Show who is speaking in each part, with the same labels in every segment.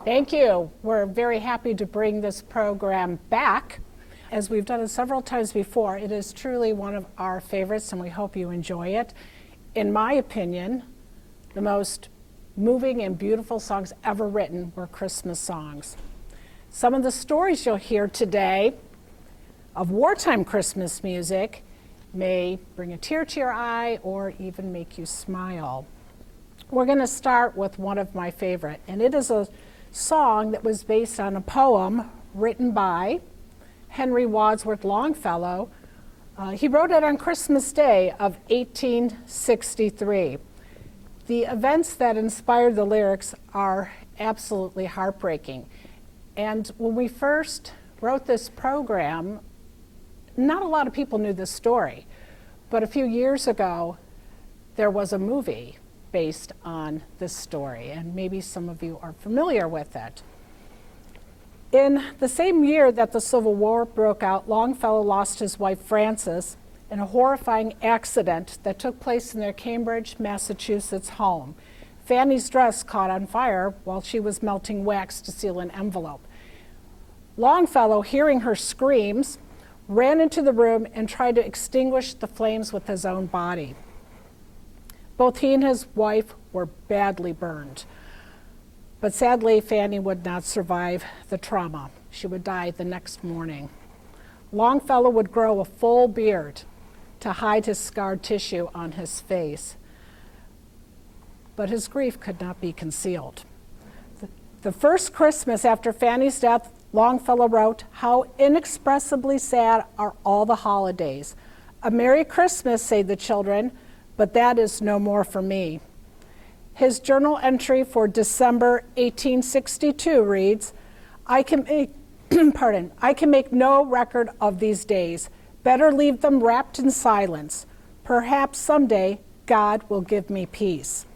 Speaker 1: Thank you. We're very happy to bring this program back. As we've done it several times before, it is truly one of our favorites, and we hope you enjoy it. In my opinion, the most moving and beautiful songs ever written were Christmas songs. Some of the stories you'll hear today of wartime Christmas music may bring a tear to your eye or even make you smile. We're going to start with one of my favorite, and it is a song that was based on a poem written by Henry Wadsworth Longfellow. He wrote it on Christmas Day of 1863. The events that inspired the lyrics are absolutely heartbreaking. And when we first wrote this program, not a lot of people knew this story. But a few years ago, there was a movie based on this story, and maybe some of you are familiar with it. In the same year that the Civil War broke out, Longfellow lost his wife Frances in a horrifying accident that took place in their Cambridge, Massachusetts home. Fanny's dress caught on fire while she was melting wax to seal an envelope. Longfellow, hearing her screams, ran into the room and tried to extinguish the flames with his own body. Both he and his wife were badly burned. But sadly, Fanny would not survive the trauma. She would die the next morning. Longfellow would grow a full beard to hide his scarred tissue on his face. But his grief could not be concealed. The first Christmas after Fanny's death, Longfellow wrote, "How inexpressibly sad are all the holidays. A Merry Christmas, say the children, but that is no more for me." His journal entry for December 1862 reads, I can make no record of these days. Better leave them wrapped in silence. Perhaps someday God will give me peace."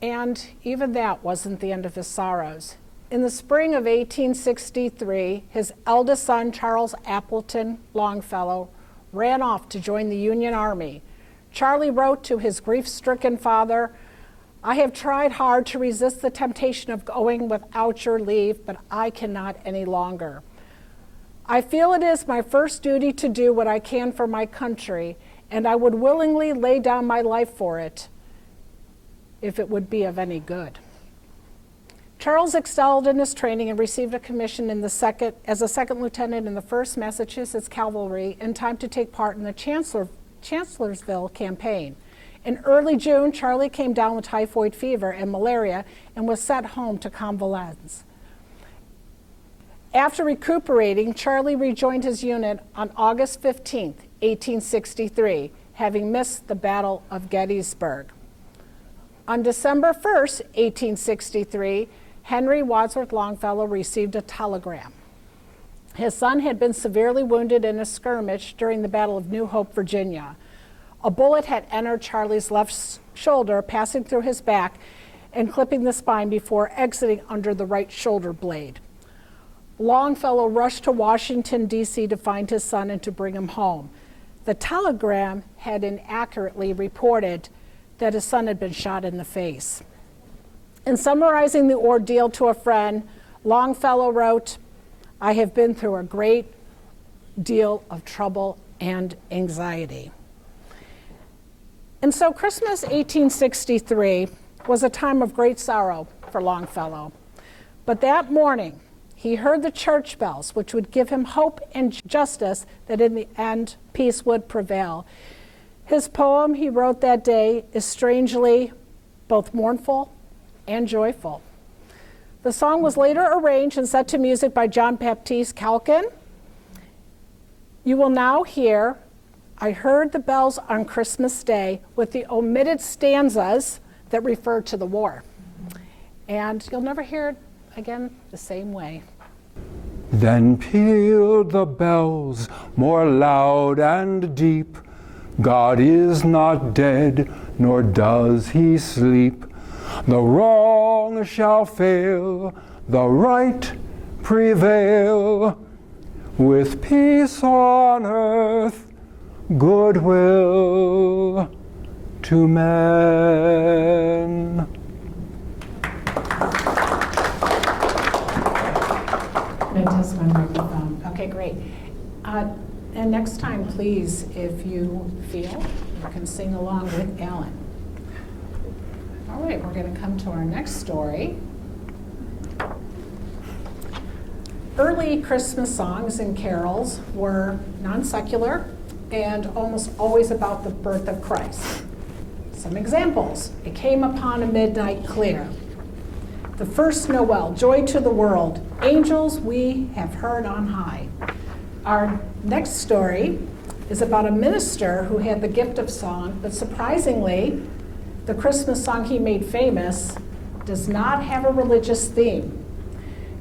Speaker 1: And even that wasn't the end of his sorrows. In the spring of 1863, his eldest son, Charles Appleton Longfellow, ran off to join the Union Army. Charlie wrote to his grief-stricken father, "I have tried hard to resist the temptation of going without your leave, but I cannot any longer. I feel it is my first duty to do what I can for my country, and I would willingly lay down my life for it, if it would be of any good." Charles excelled in his training and received a commission as a second lieutenant in the 1st Massachusetts Cavalry in time to take part in the Chancellorsville campaign. In early June, Charlie came down with typhoid fever and malaria and was sent home to convalesce. After recuperating, Charlie rejoined his unit on August 15, 1863, having missed the Battle of Gettysburg. On December 1st, 1863, Henry Wadsworth Longfellow received a telegram. His son had been severely wounded in a skirmish during the Battle of New Hope, Virginia. A bullet had entered Charlie's left shoulder, passing through his back and clipping the spine before exiting under the right shoulder blade. Longfellow rushed to Washington, D.C. to find his son and to bring him home. The telegram had inaccurately reported that his son had been shot in the face. In summarizing the ordeal to a friend, Longfellow wrote, "I have been through a great deal of trouble and anxiety." And so Christmas 1863 was a time of great sorrow for Longfellow. But that morning, he heard the church bells, which would give him hope and justice that in the end, peace would prevail. His poem he wrote that day is strangely both mournful and joyful. The song was later arranged and set to music by John Baptiste Calkin. You will now hear "I Heard the Bells on Christmas Day" with the omitted stanzas that refer to the war. And you'll never hear it again the same way.
Speaker 2: Then pealed the bells more loud and deep. God is not dead, nor does he sleep. The wrong shall fail, the right prevail. With peace on earth, goodwill to men.
Speaker 1: And test my microphone. Okay, great. And next time, please, if you feel, you can sing along with Alan. All right, we're going to come to our next story. Early Christmas songs and carols were non-secular and almost always about the birth of Christ. Some examples. It came upon a midnight clear. The first Noel, joy to the world. Angels we have heard on high. Our next story is about a minister who had the gift of song, but surprisingly, the Christmas song he made famous does not have a religious theme.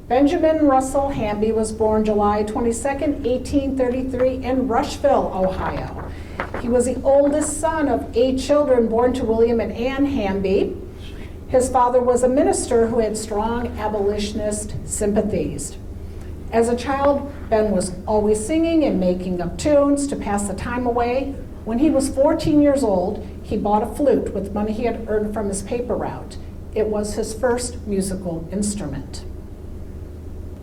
Speaker 1: Benjamin Russell Hamby was born July 22nd, 1833 in Rushville, Ohio. He was the oldest son of 8 children born to William and Ann Hamby. His father was a minister who had strong abolitionist sympathies. As a child, Ben was always singing and making up tunes to pass the time away. When he was 14 years old, he bought a flute with money he had earned from his paper route. It was his first musical instrument.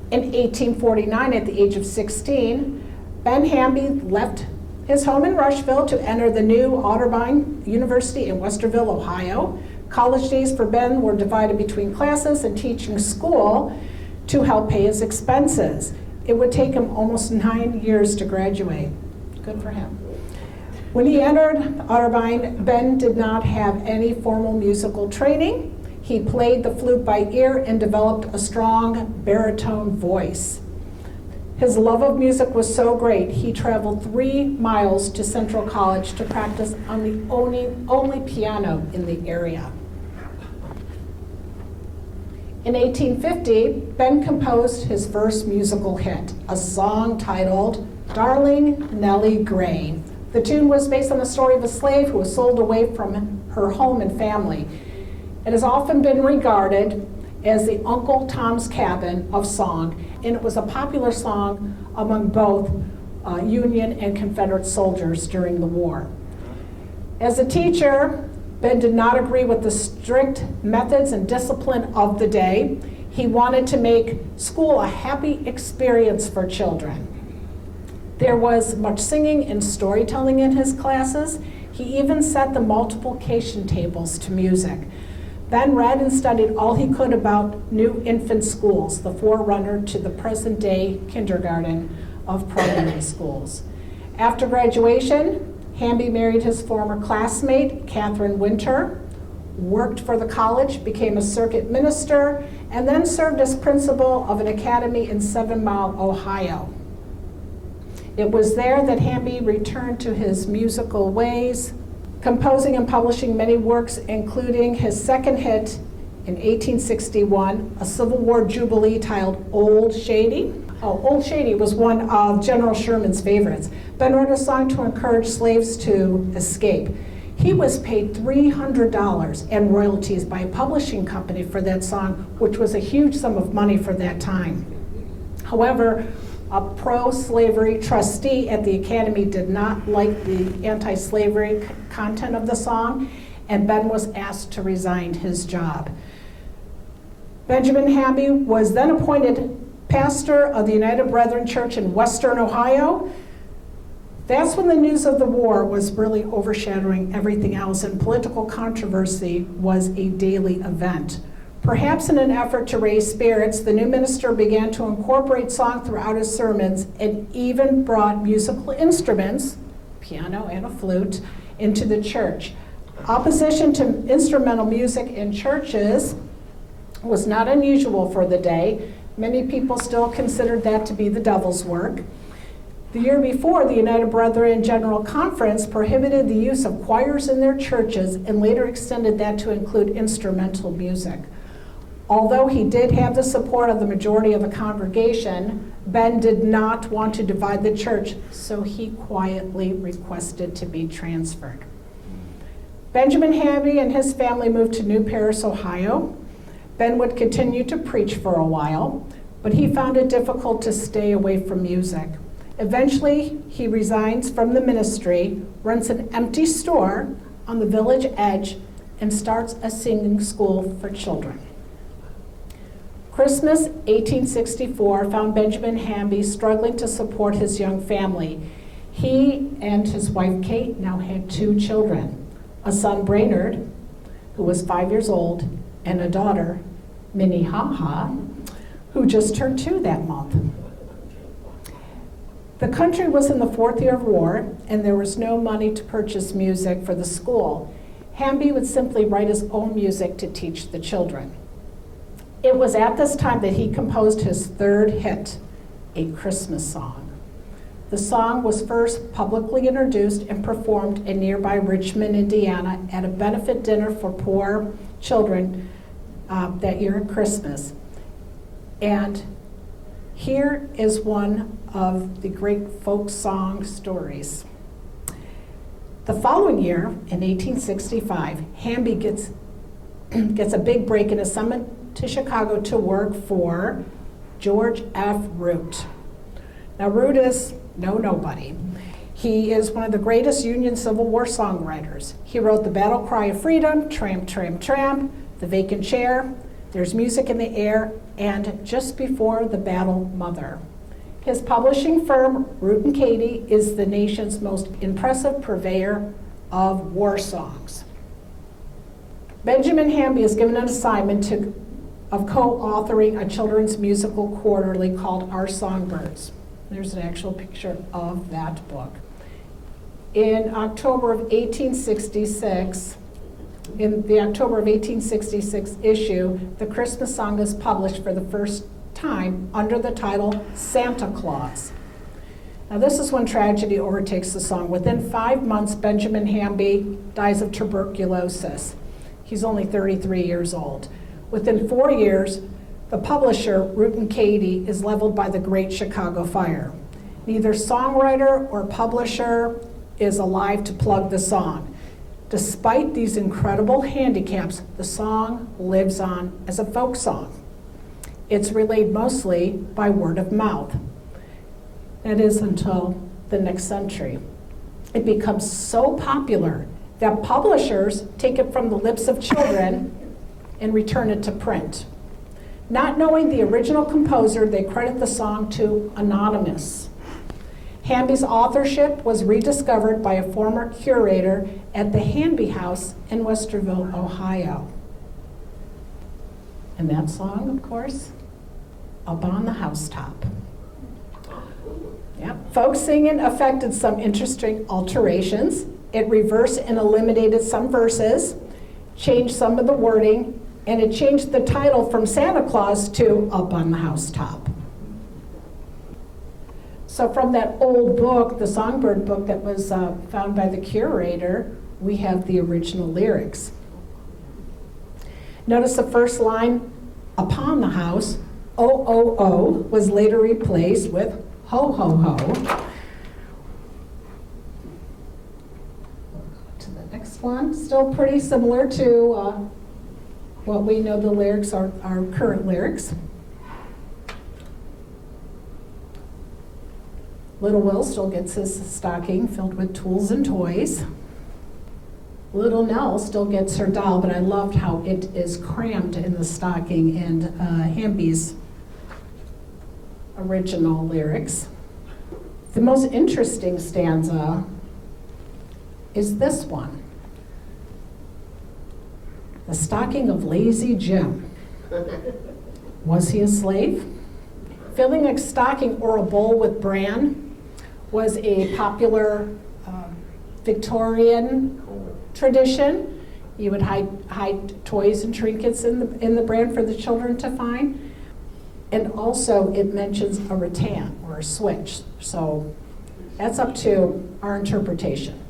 Speaker 1: In 1849, at the age of 16, Ben Hamby left his home in Rushville to enter the new Otterbein University in Westerville, Ohio. College days for Ben were divided between classes and teaching school to help pay his expenses. It would take him almost 9 years to graduate. Good for him. When he entered Otterbein, Ben did not have any formal musical training. He played the flute by ear and developed a strong baritone voice. His love of music was so great, he traveled 3 miles to Central College to practice on the only piano in the area. In 1850, Ben composed his first musical hit, a song titled Darling Nellie Gray. The tune was based on the story of a slave who was sold away from her home and family. It has often been regarded as the Uncle Tom's Cabin of song, and it was a popular song among both Union and Confederate soldiers during the war. As a teacher, Ben did not agree with the strict methods and discipline of the day. He wanted to make school a happy experience for children. There was much singing and storytelling in his classes. He even set the multiplication tables to music. Ben read and studied all he could about new infant schools, the forerunner to the present-day kindergarten of primary schools. After graduation, Hamby married his former classmate, Catherine Winter, worked for the college, became a circuit minister, and then served as principal of an academy in 7 Mile, Ohio. It was there that Hamby returned to his musical ways, composing and publishing many works, including his second hit in 1861, a Civil War jubilee titled Old Shady. Old Shady was one of General Sherman's favorites. Ben wrote a song to encourage slaves to escape. He was paid $300 in royalties by a publishing company for that song, which was a huge sum of money for that time. However, a pro-slavery trustee at the Academy did not like the anti-slavery content of the song, and Ben was asked to resign his job. Benjamin Hamby was then appointed pastor of the United Brethren Church in Western Ohio. That's when the news of the war was really overshadowing everything else, and political controversy was a daily event. Perhaps in an effort to raise spirits, the new minister began to incorporate song throughout his sermons and even brought musical instruments, piano and a flute, into the church. Opposition to instrumental music in churches was not unusual for the day. Many people still considered that to be the devil's work. The year before, the United Brethren General Conference prohibited the use of choirs in their churches and later extended that to include instrumental music. Although he did have the support of the majority of the congregation, Ben did not want to divide the church, so he quietly requested to be transferred. Benjamin Hamby and his family moved to New Paris, Ohio. Ben would continue to preach for a while, but he found it difficult to stay away from music. Eventually, he resigns from the ministry, rents an empty store on the village edge, and starts a singing school for children. Christmas 1864 found Benjamin Hamby struggling to support his young family. He and his wife Kate now had 2 children, a son Brainerd, who was 5 years old, and a daughter, Minnehaha, who just turned 2 that month. The country was in the 4th year of war, and there was no money to purchase music for the school. Hamby would simply write his own music to teach the children. It was at this time that he composed his 3rd hit, A Christmas Song. The song was first publicly introduced and performed in nearby Richmond, Indiana, at a benefit dinner for poor children that year at Christmas. And here is one of the great folk song stories. The following year, in 1865, Hamby gets a big break and is summoned to Chicago to work for George F. Root. Now, Root is no nobody. He is one of the greatest Union Civil War songwriters. He wrote the Battle Cry of Freedom, Tramp, Tramp, Tramp, The Vacant Chair, There's Music in the Air, and Just Before the Battle, Mother. His publishing firm, Root and Cady, is the nation's most impressive purveyor of war songs. Benjamin Hamby is given an assignment of co-authoring a children's musical quarterly called Our Songbirds. There's an actual picture of that book. In October of 1866, in the October of 1866 issue, the Christmas song is published for the first time under the title Santa Claus. Now this is when tragedy overtakes the song. Within 5 months, Benjamin Hamby dies of tuberculosis. He's only 33 years old. Within 4 years, the publisher, Root and Cady, is leveled by the Great Chicago Fire. Neither songwriter or publisher is alive to plug the song. Despite these incredible handicaps, the song lives on as a folk song. It's relayed mostly by word of mouth. That is until the next century. It becomes so popular that publishers take it from the lips of children and return it to print. Not knowing the original composer, they credit the song to Anonymous. Hamby's authorship was rediscovered by a former curator at the Hamby House in Westerville, Ohio. And that song, of course, Up on the Housetop. Yep. Folk singing affected some interesting alterations. It reversed and eliminated some verses, changed some of the wording, and it changed the title from Santa Claus to Up on the Housetop. So from that old book, the Songbird book that was found by the curator, we have the original lyrics. Notice the first line, upon the house, oh, oh, oh, was later replaced with ho, ho, ho. To the next one, still pretty similar to what we know the lyrics are, our current lyrics. Little Will still gets his stocking filled with tools and toys. Little Nell still gets her doll, but I loved how it is crammed in the stocking in Hamby's original lyrics. The most interesting stanza is this one. The stocking of lazy Jim. Was he a slave? Filling a stocking or a bowl with bran was a popular Victorian tradition. You would hide toys and trinkets in the bran for the children to find. And also it mentions a rattan or a switch. So that's up to our interpretation.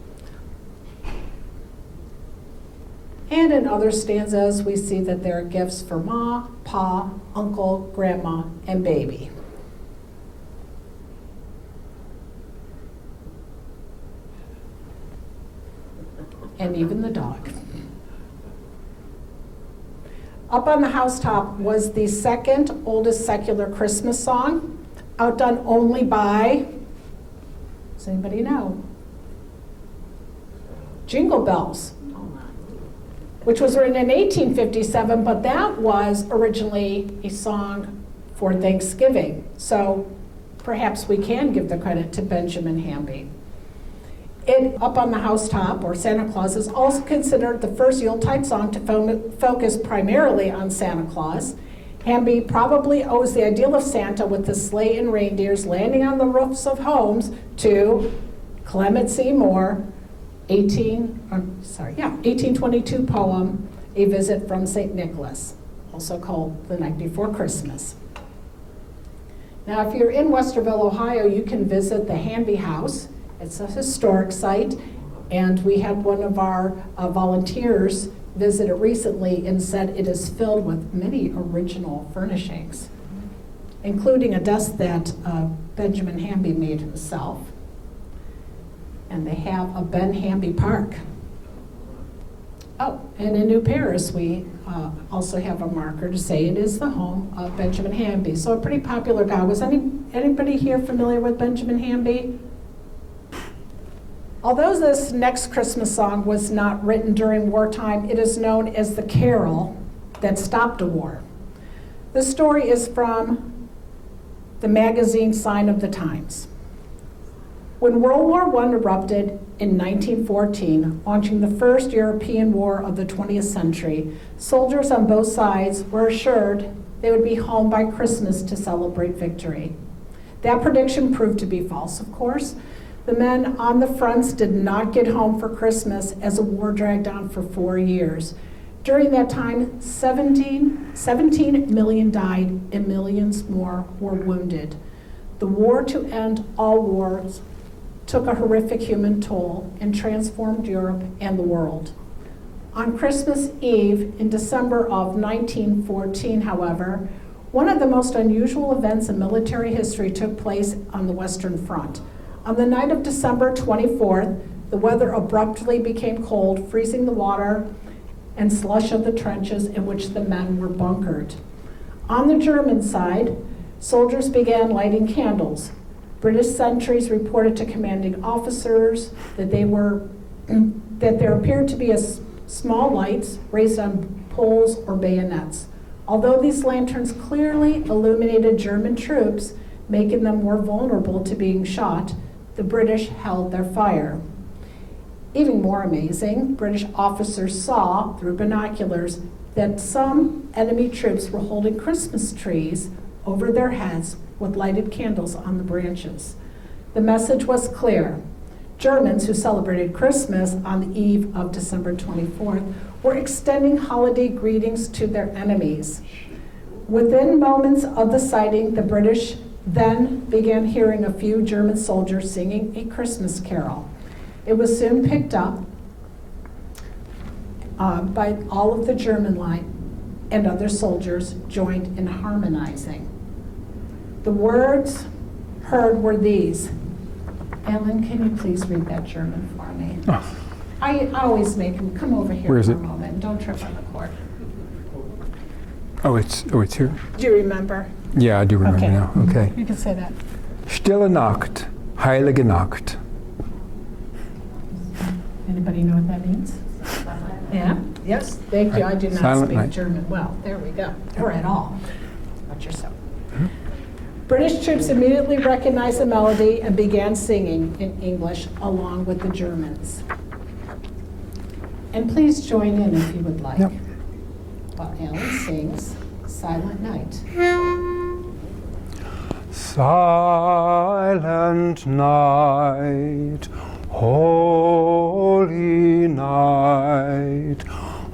Speaker 1: And in other stanzas, we see that there are gifts for Ma, Pa, Uncle, Grandma, and Baby. And even the dog. Up on the Housetop was the second oldest secular Christmas song, outdone only by, does anybody know? Jingle Bells. which was written in 1857, but that was originally a song for Thanksgiving. So perhaps we can give the credit to Benjamin Hamby. It, Up on the Housetop, or Santa Claus, is also considered the first Yuletide song to focus primarily on Santa Claus. Hamby probably owes the ideal of Santa with the sleigh and reindeers landing on the roofs of homes to Clement C. Moore, 1822 poem, A Visit from St. Nicholas, also called The Night Before Christmas. Now, if you're in Westerville, Ohio, you can visit the Hamby House. It's a historic site, and we had one of our volunteers visit it recently and said it is filled with many original furnishings, including a desk that Benjamin Hamby made himself. And they have a Ben Hamby Park. Oh, and in New Paris, we also have a marker to say it is the home of Benjamin Hamby. So a pretty popular guy. Was anybody here familiar with Benjamin Hamby? Although this next Christmas song was not written during wartime, it is known as the carol that stopped a war. The story is from the magazine Sign of the Times. When World War I erupted in 1914, launching the first European war of the 20th century, soldiers on both sides were assured they would be home by Christmas to celebrate victory. That prediction proved to be false, of course. The men on the fronts did not get home for Christmas as the war dragged on for 4 years. During that time, 17 million died and millions more were wounded. The war to end all wars took a horrific human toll and transformed Europe and the world. On Christmas Eve in December of 1914, however, one of the most unusual events in military history took place on the Western Front. On the night of December 24th, the weather abruptly became cold, freezing the water and slush of the trenches in which the men were bunkered. On the German side, soldiers began lighting candles. British sentries reported to commanding officers that there appeared to be small lights raised on poles or bayonets. Although these lanterns clearly illuminated German troops, making them more vulnerable to being shot, the British held their fire. Even more amazing, British officers saw through binoculars that some enemy troops were holding Christmas trees over their heads with lighted candles on the branches. The message was clear. Germans who celebrated Christmas on the eve of December 24th were extending holiday greetings to their enemies. Within moments of the sighting, the British then began hearing a few German soldiers singing a Christmas carol. It was soon picked up by all of the German line, and other soldiers joined in harmonizing. The words heard were these. Alan, can you please read that German for me?
Speaker 2: Oh.
Speaker 1: I always make him come over here
Speaker 2: Where is
Speaker 1: for
Speaker 2: it?
Speaker 1: a moment. Don't trip on the cord.
Speaker 2: Oh, it's here?
Speaker 1: Do you remember?
Speaker 2: Yeah, I do remember
Speaker 1: Okay.
Speaker 2: now. Okay.
Speaker 1: You can say that.
Speaker 2: Stille Nacht, heilige Nacht.
Speaker 1: Anybody know what that means? Yeah? Yes? Thank you. I do not
Speaker 2: Silent
Speaker 1: speak
Speaker 2: night.
Speaker 1: German well. There we go. Or at all. Watch yourself. British troops immediately recognized the melody and began singing in English along with the Germans. And please join in if you would like.
Speaker 2: Yep.
Speaker 1: While Alan sings Silent Night.
Speaker 2: Silent night, holy night,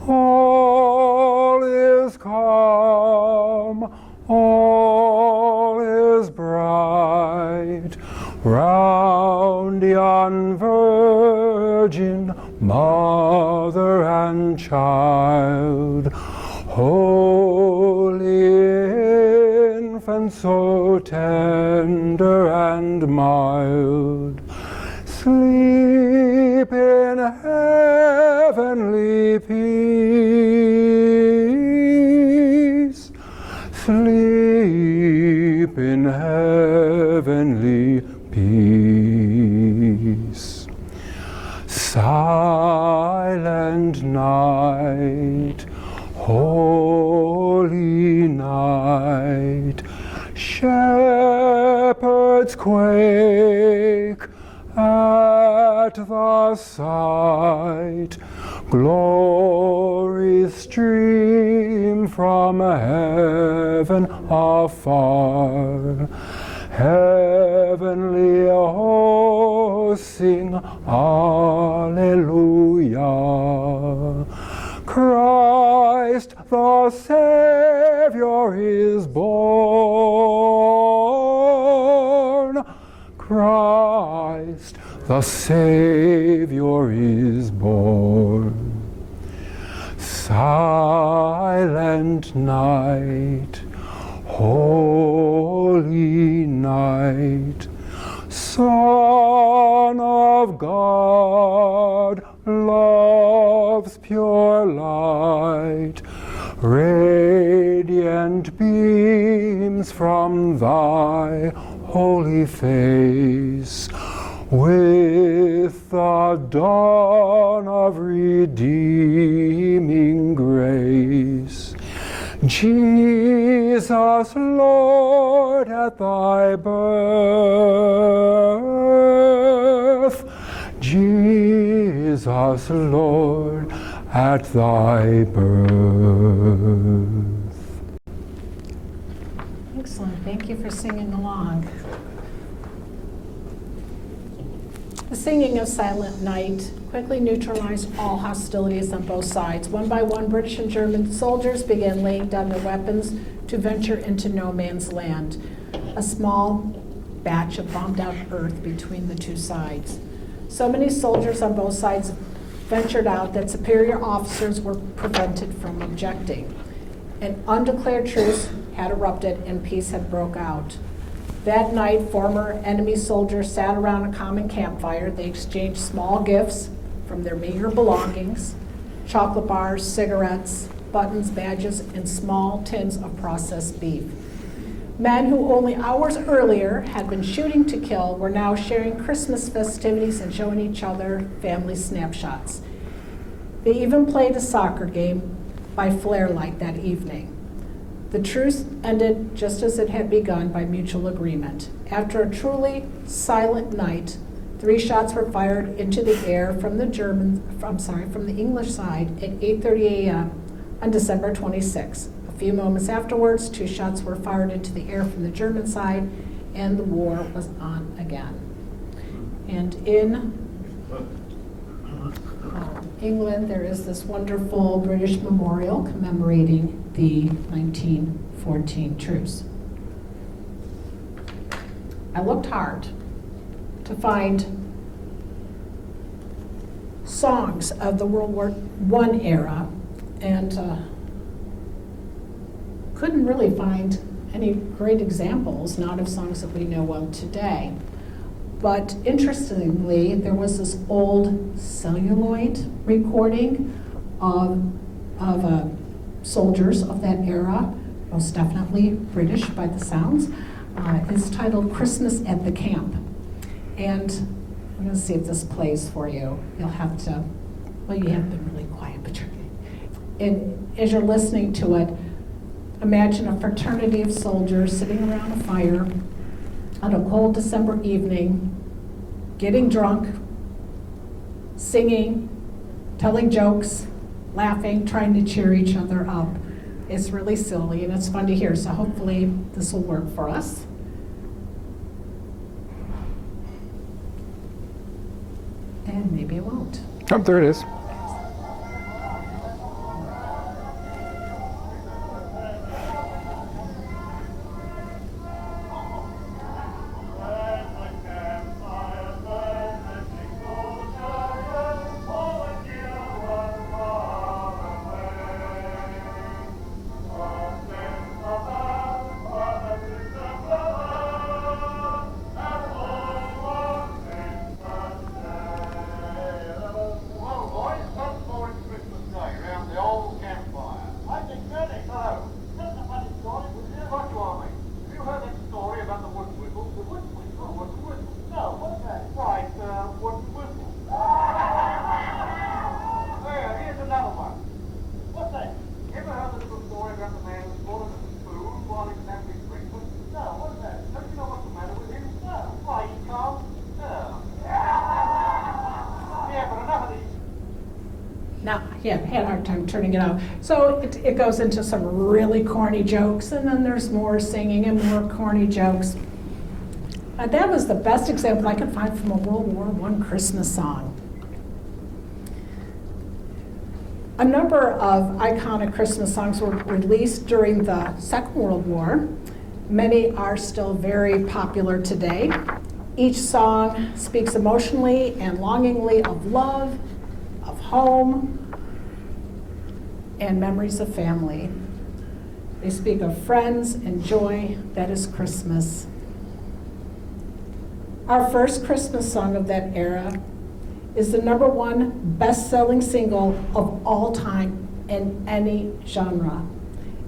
Speaker 2: all is calm, all is bright, round yon virgin mother and child, holy infant so tender and mild, sleep in heavenly peace, sleep in heavenly peace. Silent night, Shepherds quake at the sight. Glories stream from heaven afar. Heavenly hosts sing Alleluia. Christ the Savior is born. Christ the Savior is born. Silent night, holy night, Son of God, love's pure light, radiant beams from thy holy face, with the dawn of redeeming grace. Jesus, Lord, at thy birth. Jesus, Lord, at thy birth.
Speaker 1: Excellent. Thank you for singing along. The singing of Silent Night quickly neutralized all hostilities on both sides. One by one, British and German soldiers began laying down their weapons to venture into no man's land, a small batch of bombed-out earth between the two sides. So many soldiers on both sides ventured out that superior officers were prevented from objecting. An undeclared truce had erupted and peace had broke out. That night, former enemy soldiers sat around a common campfire. They exchanged small gifts from their meager belongings, chocolate bars, cigarettes, buttons, badges, and small tins of processed beef. Men who only hours earlier had been shooting to kill were now sharing Christmas festivities and showing each other family snapshots. They even played a soccer game by flare light that evening. The truce ended just as it had begun by mutual agreement. After a truly silent night, 3 shots were fired into the air from the English side at 8:30 a.m. on December 26. A few moments afterwards, 2 shots were fired into the air from the German side, and the war was on again. And in England, there is this wonderful British memorial commemorating the 1914 truce. I looked hard to find songs of the World War I era and couldn't really find any great examples, not of songs that we know of today. But interestingly, there was this old celluloid recording of soldiers of that era, most definitely British by the sounds. It's titled Christmas at the Camp. And I'm going to see if this plays for you. You'll have to, well, you have been really quiet, but as you're listening to it, imagine a fraternity of soldiers sitting around a fire on a cold December evening, getting drunk, singing, telling jokes, laughing, trying to cheer each other up. It's really silly and it's fun to hear, so hopefully this will work for us. And maybe it won't.
Speaker 2: Oh, there it is.
Speaker 1: had a hard time turning it off. So it goes into some really corny jokes, and then there's more singing and more corny jokes. That was the best example I could find from a World War I Christmas song. A number of iconic Christmas songs were released during the Second World War. Many are still very popular today. Each song speaks emotionally and longingly of love, of home, and memories of family. They speak of friends and joy that is Christmas. Our first Christmas song of that era is the #1 best-selling single of all time in any genre.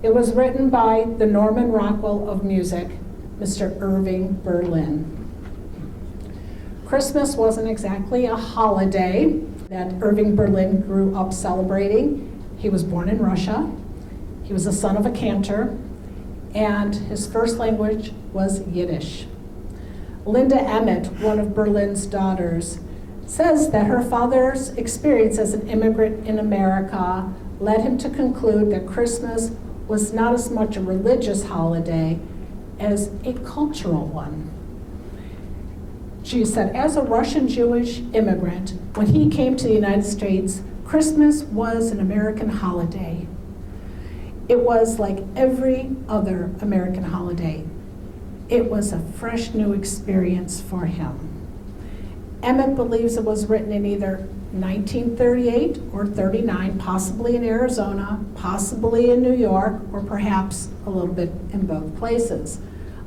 Speaker 1: It was written by the Norman Rockwell of music, Mr. Irving Berlin. Christmas wasn't exactly a holiday that Irving Berlin grew up celebrating. He was born in Russia. He was the son of a cantor, and his first language was Yiddish. Linda Emmett, one of Berlin's daughters, says that her father's experience as an immigrant in America led him to conclude that Christmas was not as much a religious holiday as a cultural one. She said, as a Russian Jewish immigrant, when he came to the United States, Christmas was an American holiday. It was like every other American holiday. It was a fresh new experience for him. Emmett believes it was written in either 1938 or 39, possibly in Arizona, possibly in New York, or perhaps a little bit in both places.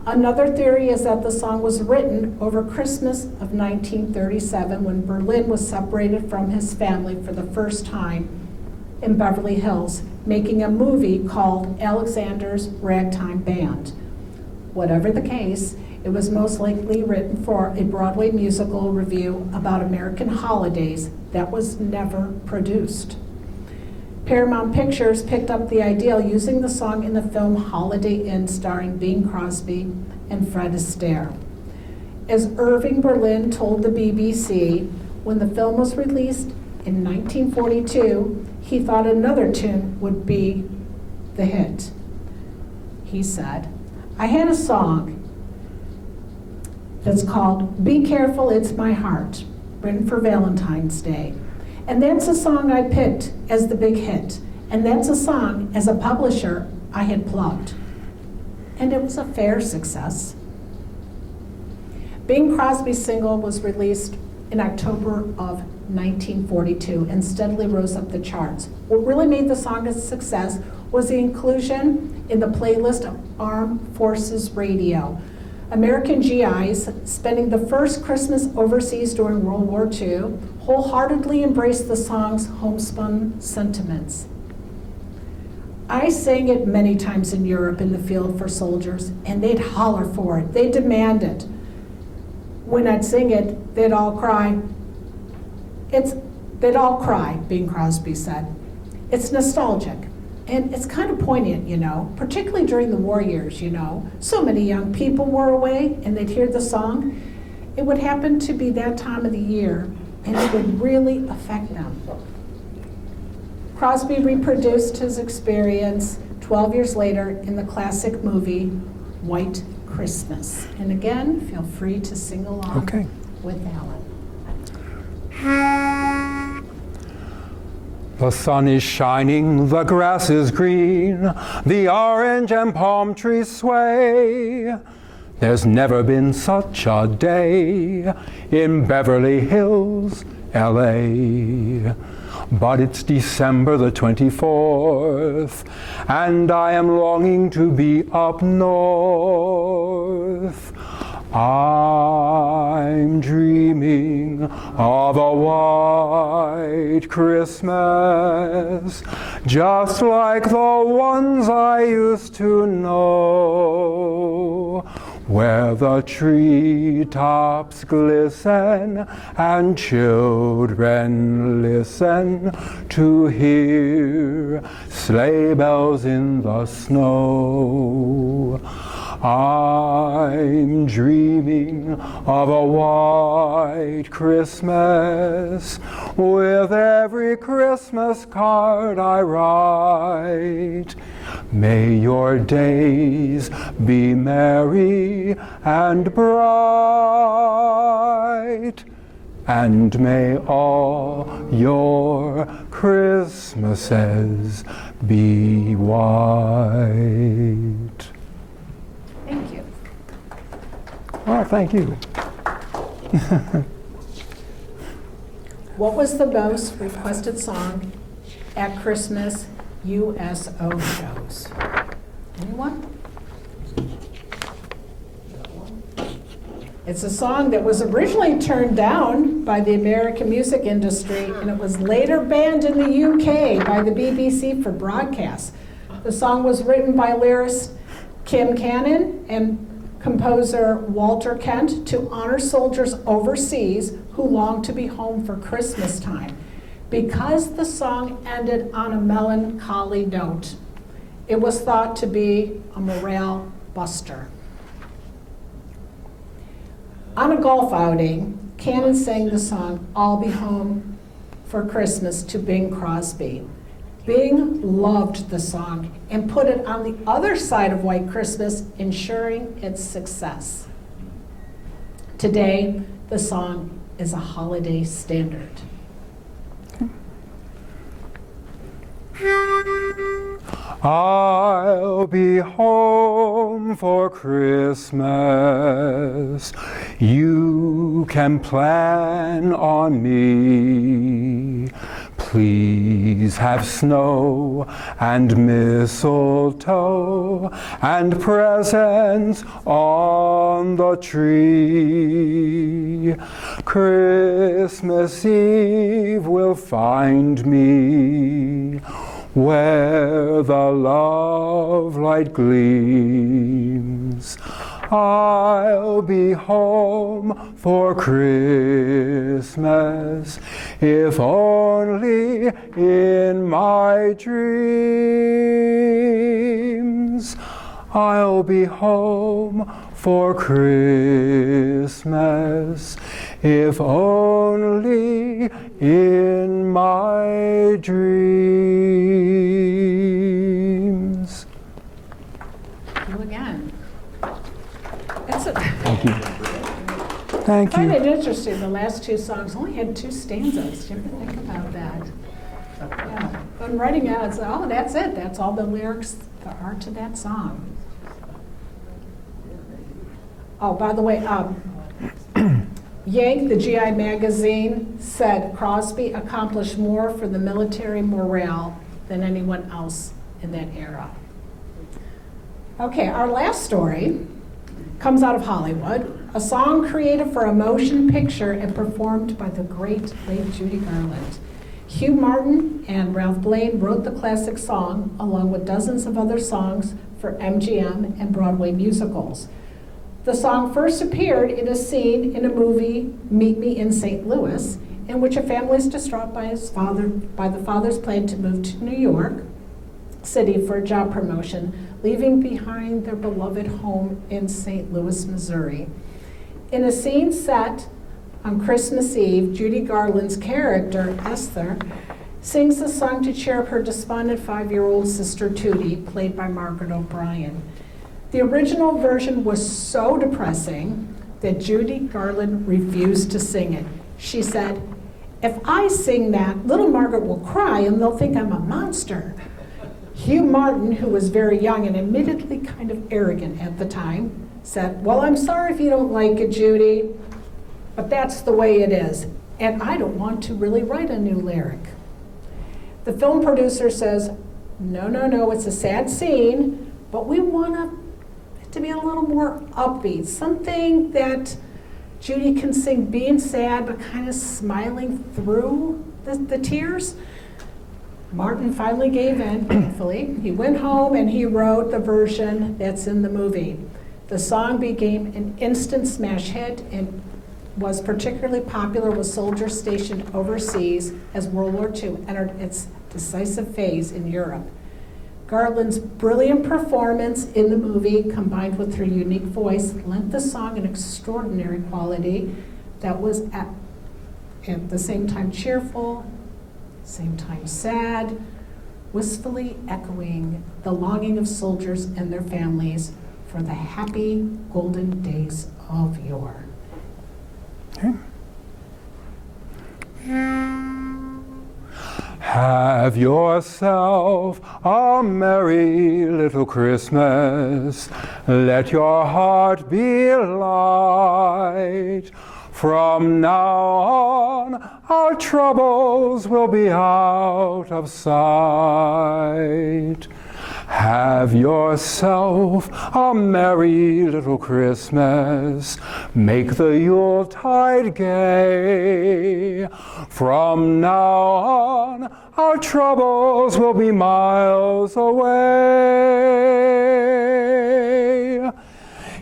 Speaker 1: Another theory is that the song was written over Christmas of 1937 when Berlin was separated from his family for the first time in Beverly Hills, making a movie called Alexander's Ragtime Band. Whatever the case, it was most likely written for a Broadway musical review about American holidays that was never produced. Paramount Pictures picked up the idea using the song in the film Holiday Inn starring Bing Crosby and Fred Astaire. As Irving Berlin told the BBC, when the film was released in 1942, he thought another tune would be the hit. He said, I had a song that's called Be Careful, It's My Heart, written for Valentine's Day. And that's a song I picked as the big hit. And that's a song, as a publisher, I had plugged. And it was a fair success. Bing Crosby's single was released in October of 1942 and steadily rose up the charts. What really made the song a success was the inclusion in the playlist of Armed Forces Radio. American GIs, spending the first Christmas overseas during World War II, wholeheartedly embraced the song's homespun sentiments. I sang it many times in Europe in the field for soldiers, and they'd holler for it. They'd demand it. When I'd sing it, they'd all cry. They'd all cry, Bing Crosby said. It's nostalgic. And it's kind of poignant, particularly during the war years, So many young people were away and they'd hear the song. It would happen to be that time of the year and it would really affect them. Crosby reproduced his experience 12 years later in the classic movie White Christmas. And again, feel free to sing along with Alan.
Speaker 2: The sun is shining, the grass is green, the orange and palm trees sway. There's never been such a day in Beverly Hills, LA. But it's December the 24th, and I am longing to be up north. I'm dreaming of a white Christmas, just like the ones I used to know, where the treetops glisten and children listen to hear sleigh bells in the snow. I'm dreaming of a white Christmas with every Christmas card I write. May your days be merry and bright, and may all your Christmases be white.
Speaker 1: Thank you.
Speaker 2: Well, thank you.
Speaker 1: What was the most requested song at Christmas USO shows? Anyone? It's a song that was originally turned down by the American music industry, and it was later banned in the UK by the BBC for broadcast. The song was written by lyricist Kim Cannon and composer Walter Kent to honor soldiers overseas who longed to be home for Christmas time. Because the song ended on a melancholy note, it was thought to be a morale buster. On a golf outing, Cannon sang the song "I'll Be Home for Christmas" to Bing Crosby. Bing loved the song and put it on the other side of White Christmas, ensuring its success. Today, the song is a holiday standard.
Speaker 2: I'll be home for Christmas. You can plan on me. Please have snow and mistletoe and presents on the tree. Christmas Eve will find me where the love light gleams. I'll be home for Christmas, if only in my dreams. I'll be home for Christmas, if only in my dreams.
Speaker 1: You again.
Speaker 2: Thank you. Thank
Speaker 1: I find
Speaker 2: you.
Speaker 1: it interesting, the last two songs only had 2 stanzas. Do you ever think about that? Yeah. When writing it, it's oh, that's it. That's all the lyrics there are to that song. Oh, by the way, Yank, the GI magazine, said Crosby accomplished more for the military morale than anyone else in that era. Okay, our last story comes out of Hollywood, a song created for a motion picture and performed by the great late Judy Garland. Hugh Martin and Ralph Blaine wrote the classic song along with dozens of other songs for MGM and Broadway musicals. The song first appeared in a scene in a movie, Meet Me in St. Louis, in which a family is distraught by the father's plan to move to New York City for a job promotion, leaving behind their beloved home in St. Louis, Missouri. In a scene set on Christmas Eve, Judy Garland's character, Esther, sings the song to cheer up her despondent 5-year-old sister, Tootie, played by Margaret O'Brien. The original version was so depressing that Judy Garland refused to sing it. She said, "If I sing that, little Margaret will cry and they'll think I'm a monster." Hugh Martin, who was very young and admittedly kind of arrogant at the time, said, "Well, I'm sorry if you don't like it, Judy, but that's the way it is, and I don't want to really write a new lyric." The film producer says, no, it's a sad scene, but we want it to be a little more upbeat, something that Judy can sing being sad but kind of smiling through the tears. Martin finally gave in, thankfully. He went home and he wrote the version that's in the movie. The song became an instant smash hit and was particularly popular with soldiers stationed overseas as World War II entered its decisive phase in Europe. Garland's brilliant performance in the movie, combined with her unique voice, lent the song an extraordinary quality that was at the same time cheerful, same time sad, wistfully echoing the longing of soldiers and their families for the happy golden days of yore.
Speaker 2: Okay. Have yourself a merry little Christmas. Let your heart be light. From now on, our troubles will be out of sight. Have yourself a merry little Christmas. Make the Yuletide gay. From now on, our troubles will be miles away.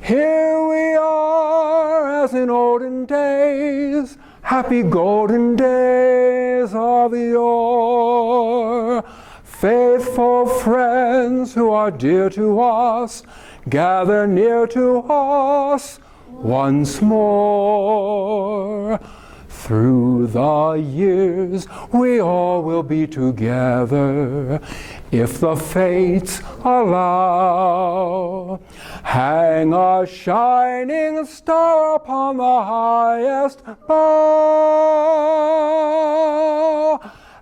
Speaker 2: Here we are as in olden days, happy golden days of yore. Faithful friends who are dear to us, gather near to us once more. Through the years we all will be together, if the fates allow. Hang a shining star upon the highest bough,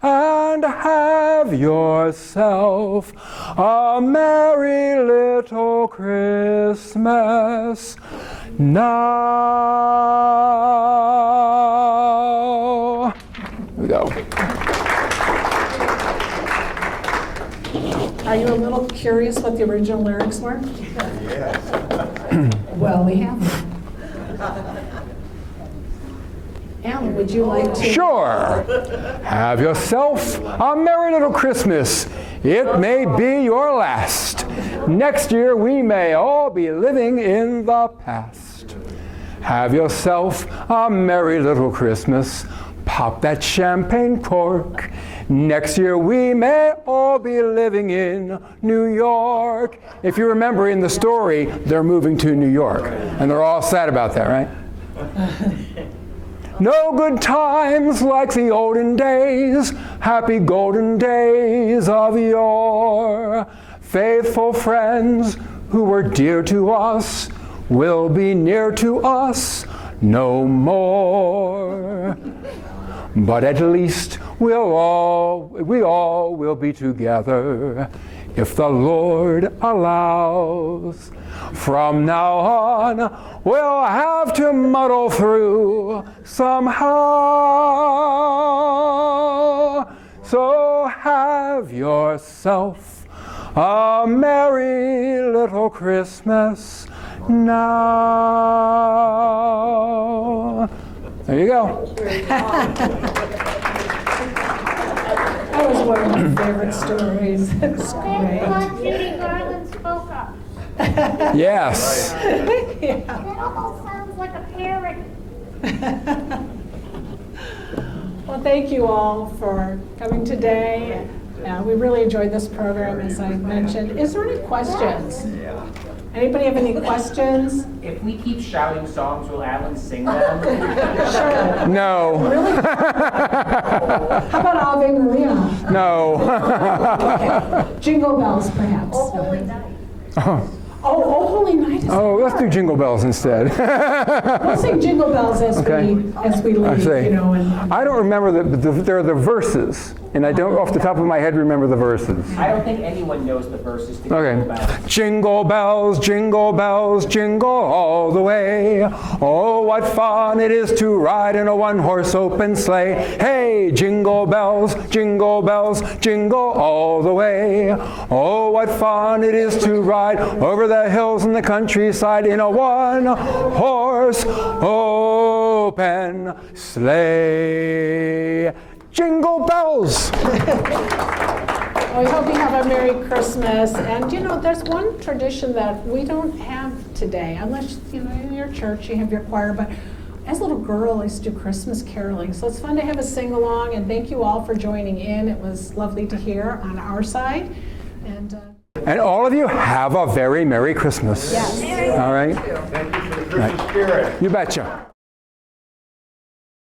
Speaker 2: and have yourself a merry little Christmas now. Here we go.
Speaker 1: Are you a little curious what the original lyrics were?
Speaker 3: Yes.
Speaker 1: Well, we have them. Alan, would you like to?
Speaker 2: Sure. Have yourself a merry little Christmas. It may be your last. Next year we may all be living in the past. Have yourself a merry little Christmas. Pop that champagne cork. Next year we may all be living in New York. If you remember in the story, they're moving to New York. And they're all sad about that, right? No good times like the olden days, happy golden days of yore. Faithful friends who were dear to us will be near to us no more. But at least we all will be together if the Lord allows. From now on, we'll have to muddle through somehow. So have yourself a merry little Christmas now. There you go.
Speaker 1: That was one of my favorite stories. It's great.
Speaker 4: Judy Garland spoke up.
Speaker 2: Yes.
Speaker 4: It almost sounds like a parrot.
Speaker 1: Well, thank you all for coming today. We really enjoyed this program, as I mentioned. Is there any questions? Anybody have any questions?
Speaker 5: If we keep shouting songs, will Alan sing them?
Speaker 1: Sure.
Speaker 2: No.
Speaker 1: Really? How about Ave Maria?
Speaker 2: No.
Speaker 1: Okay. Jingle bells, perhaps.
Speaker 4: Oh, holy night.
Speaker 1: Oh, Holy Night is
Speaker 2: Oh, let's do Jingle Bells instead.
Speaker 1: We'll sing Jingle Bells as
Speaker 2: Okay.
Speaker 1: we
Speaker 2: I
Speaker 1: leave,
Speaker 2: see.
Speaker 1: you know. And
Speaker 2: I don't remember there are the verses, and I don't off the top of my head remember the verses.
Speaker 5: I don't think anyone knows the verses to
Speaker 2: Okay.
Speaker 5: Jingle Bells.
Speaker 2: Jingle bells, jingle all the way. Oh, what fun it is to ride in a one-horse open sleigh. Hey, jingle bells, jingle all the way. Oh, what fun it is to ride over the hills and the countryside in a one-horse open sleigh. Jingle bells!
Speaker 1: well, we hope you have a Merry Christmas. And, you know, there's one tradition that we don't have today, unless, you know, in your church you have your choir, but as a little girl, I used to do Christmas caroling. So it's fun to have a sing-along, and thank you all for joining in. It was lovely to hear on our side. And
Speaker 2: And all of you have a very Merry Christmas.
Speaker 1: Yes.
Speaker 2: All right?
Speaker 3: Thank you for the Christmas spirit.
Speaker 2: You betcha.